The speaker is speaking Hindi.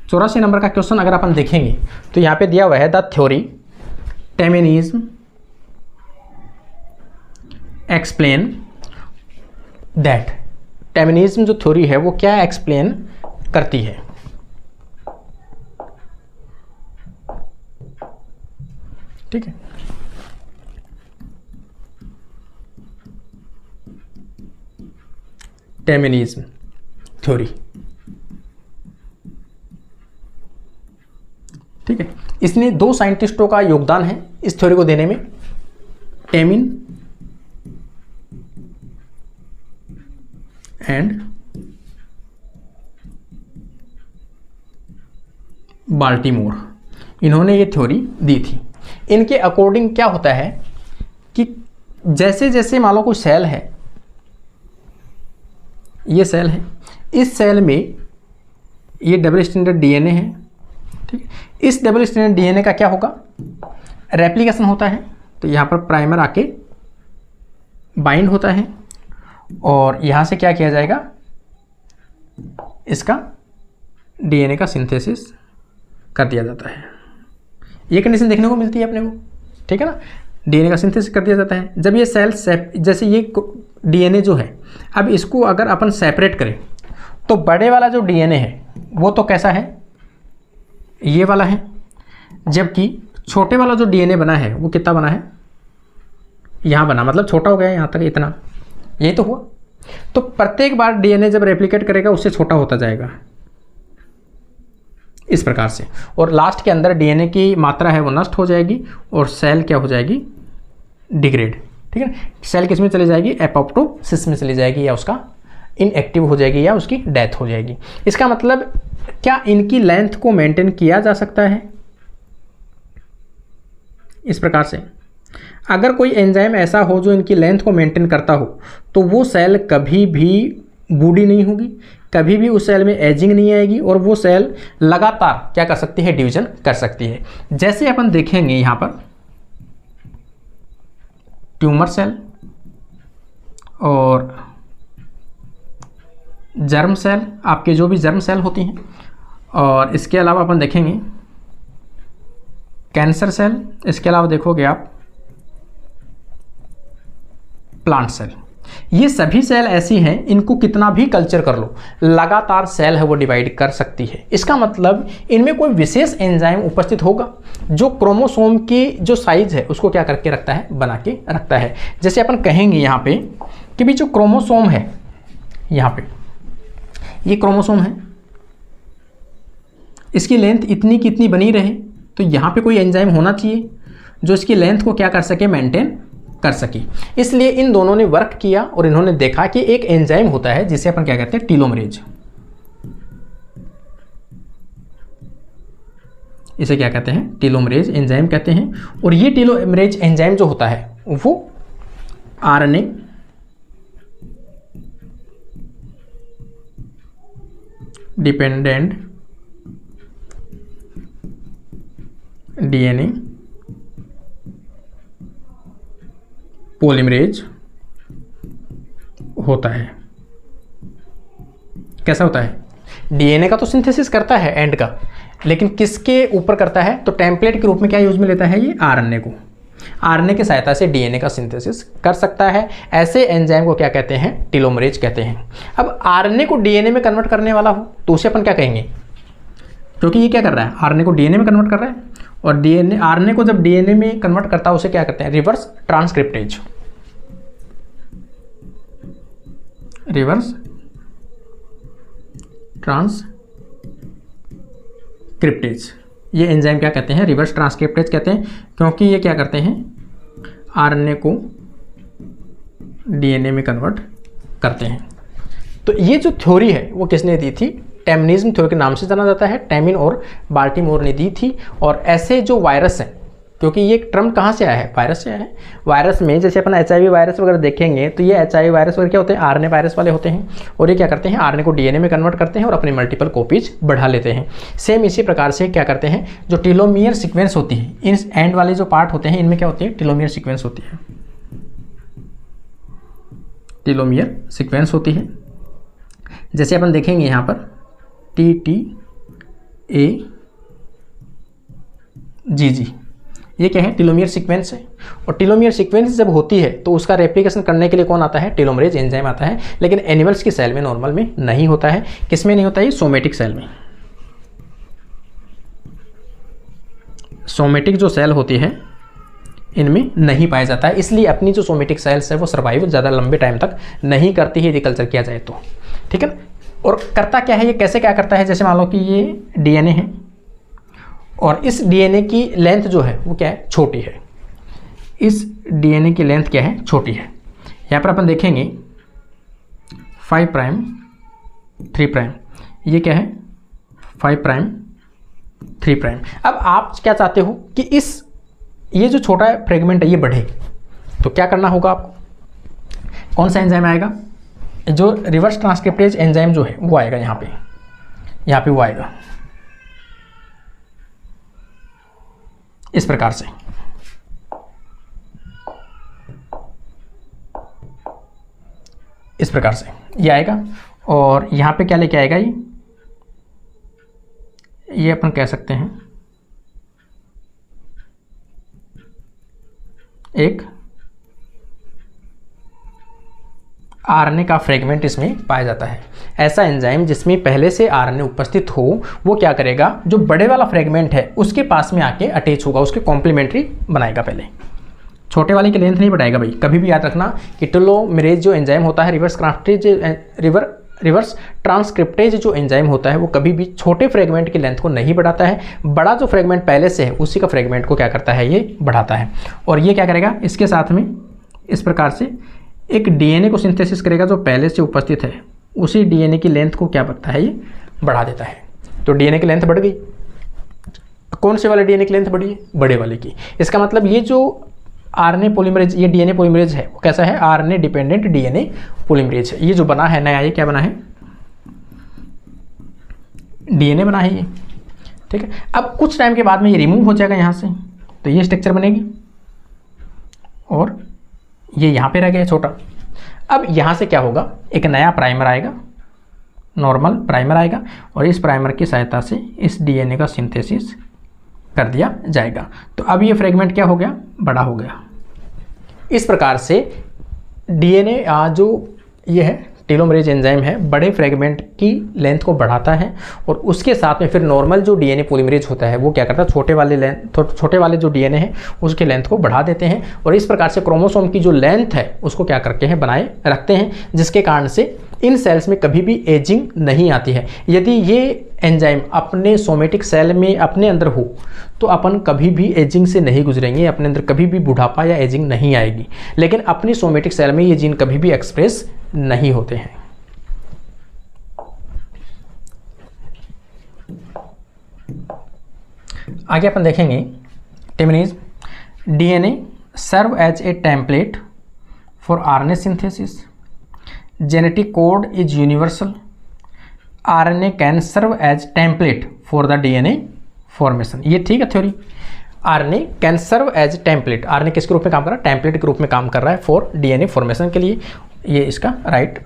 84 नंबर का क्वेश्चन अगर अपन देखेंगे तो यहाँ पे दिया हुआ है द थ्योरी टेमिनिज्म एक्सप्लेन दैट। टेमिनिज्म जो थ्योरी है वो क्या एक्सप्लेन करती है? ठीक है, टेमिनिज्म थ्योरी। ठीक है, इसने 2 साइंटिस्टों का योगदान है इस थ्योरी को देने में, टेमिन एंड बाल्टीमोर। इन्होंने ये थ्योरी दी थी। इनके अकॉर्डिंग क्या होता है कि जैसे जैसे मान लो कोई सेल है, ये सेल है, इस सेल में ये डबल स्टैंडर्ड डीएनए है। ठीक है, इस डबल स्टैंडर्ड डीएनए का क्या होगा? रेप्लिकेशन होता है। तो यहाँ पर प्राइमर आके बाइंड होता है और यहाँ से क्या किया जाएगा? इसका डीएनए का सिंथेसिस कर दिया जाता है। ये कंडीशन देखने को मिलती है अपने को। ठीक है ना, डीएनए का सिंथेसिस कर दिया जाता है। जब ये सेल जैसे ये डीएनए जो है, अब इसको अगर अपन सेपरेट करें तो बड़े वाला जो डीएनए है वो तो कैसा है? ये वाला है। जबकि छोटे वाला जो डीएनए बना है वो कितना बना है? यहाँ बना, मतलब छोटा हो गया यहाँ तक, इतना, यही तो हुआ। तो प्रत्येक बार डीएनए जब रेप्लिकेट करेगा उससे छोटा होता जाएगा इस प्रकार से, और लास्ट के अंदर डीएनए की मात्रा है वो नष्ट हो जाएगी और सेल क्या हो जाएगी? डिग्रेड। ठीक है, सेल किस में चली जाएगी? एपोप्टोसिस में चली जाएगी, या उसका इनएक्टिव हो जाएगी, या उसकी डेथ हो जाएगी। इसका मतलब क्या इनकी लेंथ को मेंटेन किया जा सकता है इस प्रकार से? अगर कोई एंजाइम ऐसा हो जो इनकी लेंथ को मेंटेन करता हो तो वो सेल कभी भी बूढ़ी नहीं होगी, कभी भी उस सेल में एजिंग नहीं आएगी और वो सेल लगातार क्या कर सकती है? डिवीजन कर सकती है। जैसे अपन देखेंगे यहाँ पर ट्यूमर सेल और जर्म सेल, आपके जो भी जर्म सेल होती हैं, और इसके अलावा अपन देखेंगे कैंसर सेल, इसके अलावा देखोगे आप प्लांट सेल। ये सभी सेल ऐसी हैं, इनको कितना भी कल्चर कर लो, लगातार सेल है वो डिवाइड कर सकती है। इसका मतलब इनमें कोई विशेष एंजाइम उपस्थित होगा जो क्रोमोसोम की जो साइज है उसको क्या करके रखता है? बना के रखता है। जैसे अपन कहेंगे यहाँ पे कि भी जो क्रोमोसोम है, यहाँ पे ये क्रोमोसोम है, इसकी लेंथ इतनी की इतनी बनी रहे, तो यहाँ पे कोई एंजाइम होना चाहिए जो इसकी लेंथ को क्या कर सके? मेंटेन कर सके। इसलिए इन दोनों ने वर्क किया और इन्होंने देखा कि एक एंजाइम होता है जिसे अपन क्या कहते हैं? टीलोमरेज। इसे क्या कहते हैं? टीलोमरेज एंजाइम कहते हैं। और ये टीलोमरेज एंजाइम जो होता है वो आरएनए डिपेंडेंट डीएनए पॉलीमरेज होता है। कैसा होता है? डीएनए का तो सिंथेसिस करता है एंड का, लेकिन किसके ऊपर करता है? तो टेम्पलेट के रूप में क्या यूज में लेता है? ये आरएनए को। आरएनए की सहायता से डीएनए का सिंथेसिस कर सकता है। ऐसे एंजाइम को क्या कहते हैं? टीलोमरेज कहते हैं। अब आरएनए को डीएनए में कन्वर्ट करने वाला हो तो उसे अपन क्या कहेंगे? क्योंकि ये क्या कर रहा है? आरएनए को डीएनए में कन्वर्ट कर रहा है, और डीएनए आरएनए को जब डीएनए में कन्वर्ट करता है उसे क्या कहते हैं? Reverse transcriptase. रिवर्स ट्रांसक्रिप्टेज, ये एंजाइम क्या कहते हैं? रिवर्स ट्रांसक्रिप्टेज कहते हैं, क्योंकि ये क्या करते हैं? आरएनए को डीएनए में कन्वर्ट करते हैं। तो ये जो थ्योरी है वो किसने दी थी? टेमिनिज्म थ्योरी के नाम से जाना जाता है। टेमिन और बाल्टीमोर ने दी थी। और ऐसे जो वायरस हैं, क्योंकि ये टर्म कहाँ से आया है? वायरस से आया है। वायरस में जैसे अपन एचआईवी वायरस वगैरह देखेंगे तो ये एचआईवी वायरस वगैरह क्या होते हैं? आरएनए वायरस वाले होते हैं, और ये क्या करते हैं? आरएनए को डीएनए में कन्वर्ट करते हैं और अपनी मल्टीपल कॉपीज बढ़ा लेते हैं। सेम इसी प्रकार से क्या करते हैं? जो टेलोमियर सीक्वेंस होती है, इन एंड वाले जो पार्ट होते हैं इनमें क्या होती है? टेलोमियर सीक्वेंस होती है। टेलोमियर सीक्वेंस होती है। जैसे अपन देखेंगे यहाँ पर TT AGG, ये क्या है? टेलोमियर सीक्वेंस है। और टेलोमियर सीक्वेंस जब होती है तो उसका रेप्लिकेशन करने के लिए कौन आता है? टेलोमरेज एंजाइम आता है। लेकिन एनिमल्स की सेल में नॉर्मल में नहीं होता है। किस में नहीं होता है? सोमेटिक सेल में। सोमेटिक जो सेल होती है इनमें नहीं पाया जाता है, इसलिए अपनी जो सोमेटिक सेल्स है वो सर्वाइव ज़्यादा लंबे टाइम तक नहीं करती है यदि कल्चर किया जाए तो, ठीक है। और करता क्या है ये, कैसे क्या करता है? जैसे मान लो कि ये डीएनए है और इस डीएनए की लेंथ जो है वो क्या है? छोटी है। इस डीएनए की लेंथ क्या है? छोटी है। यहाँ पर अपन देखेंगे 5 प्राइम 3 प्राइम, ये क्या है? 5 प्राइम 3 प्राइम। अब आप क्या चाहते हो कि ये जो छोटा फ्रेगमेंट है ये बढ़े, तो क्या करना होगा आपको? कौन सा एंजाइम आएगा? जो रिवर्स ट्रांसक्रिप्टेज एंजाइम जो है वो आएगा यहाँ पे वो आएगा इस प्रकार से। इस प्रकार से ये आएगा और यहाँ पे क्या लेके आएगा? ये अपन कह सकते हैं एक आरएनए का फ्रेगमेंट इसमें पाया जाता है। ऐसा एंजाइम जिसमें पहले से आरएनए उपस्थित हो वो क्या करेगा? जो बड़े वाला फ्रेगमेंट है उसके पास में आके अटैच होगा, उसके कॉम्प्लीमेंट्री बनाएगा। पहले छोटे वाले की लेंथ नहीं बढ़ाएगा भाई। कभी भी याद रखना कि टेलोमेरेज जो एंजाइम होता है, रिवर्स ट्रांसक्रिप्टेज जो एंजाइम होता है वो कभी भी छोटे फ्रेगमेंट की लेंथ को नहीं बढ़ाता है। बड़ा जो फ्रेगमेंट पहले से है उसी का फ्रेगमेंट को क्या करता है? ये बढ़ाता है। और ये क्या करेगा? इसके साथ में इस प्रकार से एक डीएनए को सिंथेसिस करेगा जो पहले से उपस्थित है, उसी डीएनए की लेंथ को क्या करता है? ये बढ़ा देता है। तो डीएनए की लेंथ बढ़ गई। कौन से वाले डीएनए की लेंथ बढ़ी है? बड़े वाले की। इसका मतलब ये जो आरएनए पॉलीमरेज, ये डीएनए पॉलीमरेज है वो कैसा है? आरएनए डिपेंडेंट डीएनए पॉलीमरेज है। ये जो बना है नया, ये क्या बना है? डीएनए बना है ये, ठीक है। अब कुछ टाइम के बाद में ये रिमूव हो जाएगा यहाँ से, तो ये स्ट्रक्चर बनेगी और ये यहाँ पे रह गया छोटा। अब यहाँ से क्या होगा? एक नया प्राइमर आएगा, नॉर्मल प्राइमर आएगा और इस प्राइमर की सहायता से इस डीएनए का सिंथेसिस कर दिया जाएगा। तो अब ये फ्रेगमेंट क्या हो गया? बड़ा हो गया। इस प्रकार से डीएनए जो ये है टेलोमरेज एंजाइम है, बड़े फ्रेगमेंट की लेंथ को बढ़ाता है और उसके साथ में फिर नॉर्मल जो डीएनए पॉलीमरेज होता है वो क्या करता है? छोटे वाले जो डीएनए हैं उसके लेंथ को बढ़ा देते हैं और इस प्रकार से क्रोमोसोम की जो लेंथ है उसको क्या करते हैं? बनाए रखते हैं, जिसके कारण से इन सेल्स में कभी भी एजिंग नहीं आती है। यदि ये एंजाइम अपने सोमेटिक सेल में अपने अंदर हो तो अपन कभी भी एजिंग से नहीं गुजरेंगे, अपने अंदर कभी भी बुढ़ापा या एजिंग नहीं आएगी। लेकिन अपनी सोमेटिक सेल में ये जीन कभी भी एक्सप्रेस नहीं होते हैं। आगे अपन देखेंगे टेमिनीज DNA serve as a template for RNA synthesis, genetic code is universal, RNA can serve as template for the DNA formation। ये ठीक है theory. RNA can serve as template, RNA किसके रूप में काम कर रहा है? टेम्पलेट के रूप में काम कर रहा है फॉर DNA फॉर्मेशन के लिए। ये इसका राइट